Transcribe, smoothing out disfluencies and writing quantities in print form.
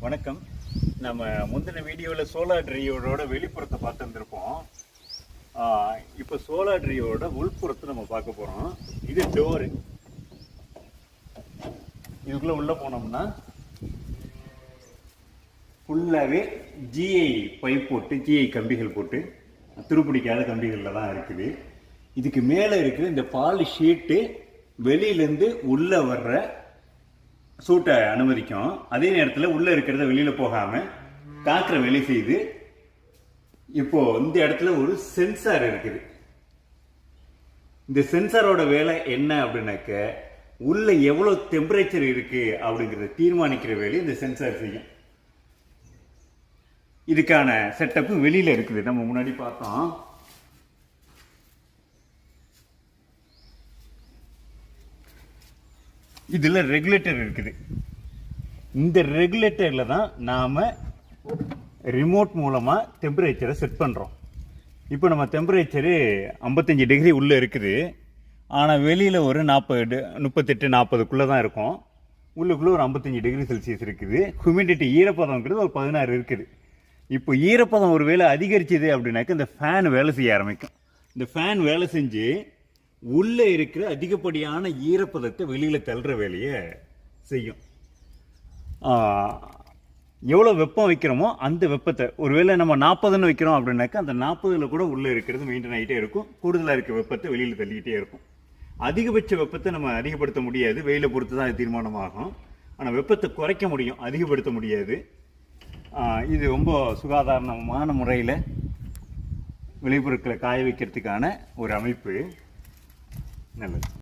வணக்கம். நம்ம முந்தின வீடியோவில் சோலார் ட்ரையோட வெளிப்புறத்தை பார்த்துருந்துருப்போம். இப்போ சோலார் ட்ரையோட உள்புறத்தை நம்ம பார்க்க போகிறோம். இது டோரு. இதுக்குள்ளே உள்ளே போனோம்னா ஃபுல்லாகவே ஜிஐ பைப் போட்டு ஜிஐ கம்பிகள் போட்டு துருப்பிடிக்காத கம்பிகளில் தான் இருக்குது. இதுக்கு மேலே இருக்கிற இந்த பாலி ஷீட்டு வெளியிலேருந்து உள்ளே வர்ற சூட்டை அனுமதிக்கும். அதே நேரத்தில் உள்ளே இருக்கிறத வெளியில் போகாமல் காற்றை வெளி செய்து. இப்போ இந்த இடத்துல ஒரு சென்சார் இருக்குது. இந்த சென்சாரோட வேலை என்ன அப்படின்னாக்க, உள்ள எவ்வளோ டெம்பரேச்சர் இருக்கு அப்படிங்கிறத தீர்மானிக்கிற வேலையை இந்த சென்சார் செய்யும். இதுக்கான செட்டப்பு வெளியில இருக்குது. நம்ம முன்னாடி பார்த்தோம். இதில் ரெகுலேட்டர் இருக்குது. இந்த ரெகுலேட்டரில் தான் நாம் ரிமோட் மூலமாக டெம்பரேச்சரை செட் பண்ணுறோம். இப்போ நம்ம டெம்பரேச்சரு 55 டிகிரி உள்ளே இருக்குது. ஆனால் வெளியில் ஒரு 38-40க்குள்ளே தான் இருக்கும். உள்ளுக்குள்ளே ஒரு 55 டிகிரி செல்சியஸ் இருக்குது. ஹியூமிடிட்டி ஈரப்பதம்ங்கிறது ஒரு 16 இருக்குது. இப்போ ஈரப்பதம் ஒரு வேளை அதிகரிச்சது அப்படின்னாக்க இந்த ஃபேன் வேலை செய்ய ஆரம்பிக்கும். இந்த ஃபேன் வேலை செஞ்சு உள்ளே இருக்கிற அதிகப்படியான ஈரப்பதத்தை வெளியில் தள்ளுற வேலையை செய்யும். எவ்வளோ வெப்பம் வைக்கிறோமோ அந்த வெப்பத்தை, ஒருவேளை நம்ம 40ன்னு வைக்கிறோம் அப்படின்னாக்கா அந்த 40ல் கூட உள்ளே இருக்கிறது மெயின்டைன் ஆகிட்டே இருக்கும். கூடுதலாக இருக்க வெப்பத்தை வெளியில் தள்ளிக்கிட்டே இருக்கும். அதிகபட்ச வெப்பத்தை நம்ம அதிகப்படுத்த முடியாது, வெயிலை பொறுத்து தான் அது தீர்மானமாகும். ஆனால் வெப்பத்தை குறைக்க முடியும், அதிகப்படுத்த முடியாது. இது ரொம்ப சுகாதாரமான முறையில் விளைபொருட்களை காய வைக்கிறதுக்கான ஒரு அமைப்பு. நல்லது.